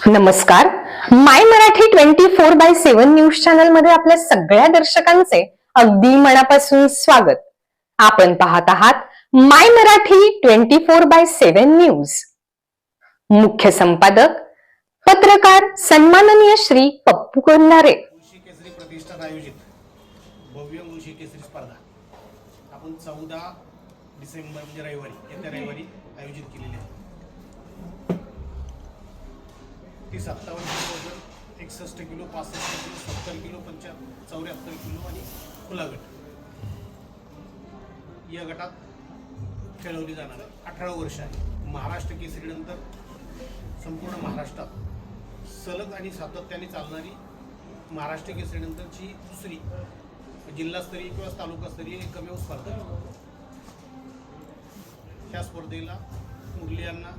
नमस्कार. माय Marathi 24/7 news channel मध्ये आपल्या सगळ्या दर्शकांचे अगदी मनापासून स्वागत. आपण पाहत आहात माय मराठी 24/7 न्यूज. मुख्य संपादक पत्रकार सन्माननीय श्री पप्पू कोल्हारे. मुळशी केसरी प्रतिष्ठान आयोजित भव्य मुळशी केसरी स्पर्धा आपण 14 डिसेंबर म्हणजे येत्या रविवारी आयोजित केलेली आहे. ती 57 किलो वजन, 61 किलो, 65 किलो, 70 किलो, 74 किलो आणि खुला गट या गटात खेळवली जाणार आहे. 18 वर्ष आहे. महाराष्ट्र केसरीनंतर संपूर्ण महाराष्ट्रात सलग आणि सातत्याने चालणारी महाराष्ट्र केसरीनंतरची दुसरी जिल्हास्तरीय किंवा तालुकास्तरीय एकमेव स्पर्धा. ह्या स्पर्धेला मुरली यांना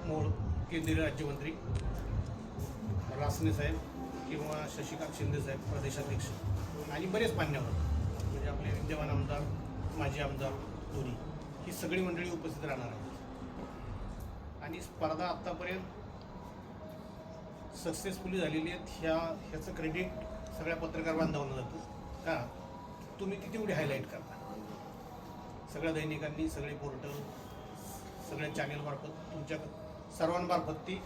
मोहोळ केंद्रीय राज्यमंत्री रासने साहेब किंवा शशिकांत शिंदे साहेब प्रदेशाध्यक्ष आणि बरेच मान्यवर म्हणजे आपले विद्यमान आमदार, माजी आमदार दोन्ही ही सगळी मंडळी उपस्थित राहणार आहेत. आणि स्पर्धा आत्तापर्यंत सक्सेसफुली झालेली आहेत. ह्याचं क्रेडिट सगळ्या पत्रकार बांधवांना जातं का तुम्ही ती तेवढी हायलाईट करता. सगळ्या दैनिकांनी, सगळे पोर्टल, सगळ्या चॅनेलमार्फत तुमच्या सर्वांमार्फत ती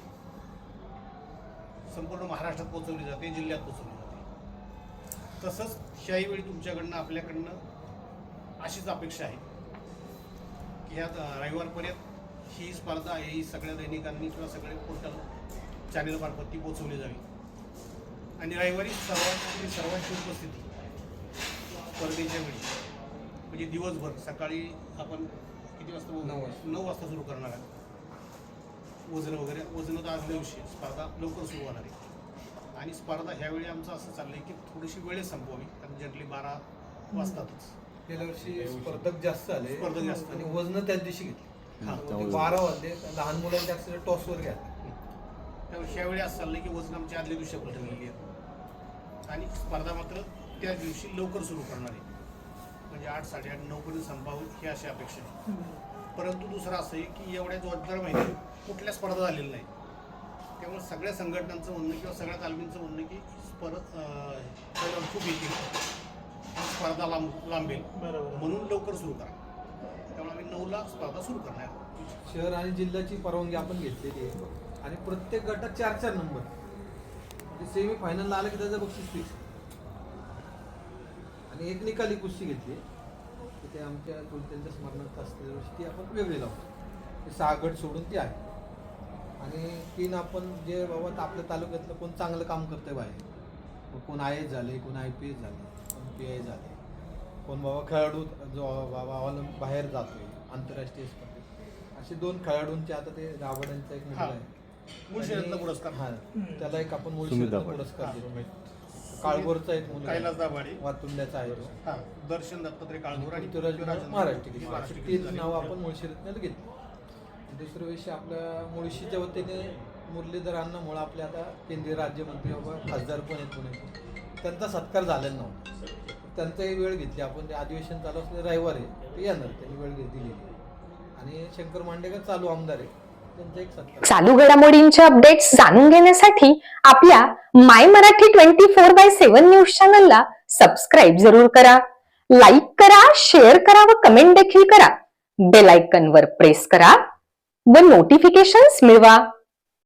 संपूर्ण महाराष्ट्रात पोहोचवली जाते, जिल्ह्यात पोहोचवली जाते. तसंच ह्याही वेळी तुमच्याकडनं आपल्याकडनं अशीच अपेक्षा आहे की ह्या रविवारपर्यंत ही स्पर्धा ही सगळ्या दैनिकांनी किंवा सगळे पोर्टल चॅनेलमार्फत ती पोहोचवली जावी. आणि रविवारी सर्वांची उपस्थिती स्पर्धेच्या वेळी म्हणजे दिवसभर सकाळी आपण किती वाजता 9 वाजता सुरू करणार आहे. वजन तर आजल्या दिवशी स्पर्धा लवकर सुरू होणार आहे. आणि स्पर्धा ह्यावेळी आमचं असं चाललंय की थोडीशी वेळेत संपवावी, कारण जनरली 12 वाजतातच. गेल्या वर्षी स्पर्धक जास्त आले आणि वजन त्याच दिवशी घेतली. हां, 12 वाजले. लहान मुलांच्या अक्षर टॉसवर घ्या. त्यामुळे ह्यावेळी असं चाललंय की वजन आमची आदल्या दिवशी पलटवलेली आहे आणि स्पर्धा मात्र त्याच दिवशी लवकर सुरू करणार आहे. म्हणजे 8, 8:30, 9 पर्यंत संपावं ही अशी अपेक्षा आहे. परंतु दुसरं असं आहे की एवढ्या जोरदार महिन्यात कुठल्या स्पर्धा झालेल्या नाही. त्यामुळे सगळ्या संघटनांचं म्हणणं किंवा सगळ्या तालमींचं म्हणणं की खूप येतील, स्पर्धा लांबेल, म्हणून लवकर सुरू करा. त्यामुळे आम्ही 9ला स्पर्धा सुरू करणार. शहर आणि जिल्ह्याची परवानगी आपण घेतलेली आहे आणि प्रत्येक गटात 4-4 नंबर म्हणजे सेमी फायनलला आलं की त्याचं बक्षीस फिक्स. आणि एक निकाली कुस्ती घेतली ते आमच्या त्यांच्या स्मरणार्थ असलेल्या वर्षी ती आपण वेगळी लावतो. 6 गट सोडून ती आहे. आणि 3 आपण जे बाबा आपल्या तालुक्यातलं कोण चांगलं काम करतंय बाहेर, कोण IAS झाले, कोण IPS झाले, कोण PI झाले, कोण बाबा खेळाडू जो बाबा बाहेर जातोय आंतरराष्ट्रीय स्पर्धेत, असे 2 खेळाडूंचे आता ते राबड्यांचा एक मुलगा आहे पुरस्कार, त्याला एक आपण मुळशीरत्न पुरस्कार देतो. काळभोरचा एक मुलगा वातुंड्याचा आहे तो, दर्शन दत्तात्रय काळभोर आणि महाराष्ट्र. 3 नावं आपण मुळशीरत्नाला घेतली. दुसऱ्या विषय आपल्या मुळशीच्या वतीने मुरलीधर अण्णामुळे आपले आता केंद्रीय राज्यमंत्री बाबा खासदार पण आहेत पुण्याचे, त्यांचा सत्कार झालेला नव्हता. त्यांचाही वेळ घेतली आपण. ते अधिवेशन चालू असले रविवार आहे ते येणार, त्यांनी वेळ दिली. आणि शंकर मांडेकर चालू आमदार आहे, त्यांचा एक सत्कार. चालू घडामोडींचे अपडेट्स जाणून घेण्यासाठी आपल्या माय मराठी 24/7 न्यूज चॅनलला सबस्क्राईब जरूर करा. लाईक करा, शेअर करा व कमेंट देखील करा. बेल आयकॉन वर प्रेस करा व नोटिफिकेशन्स मिळवा.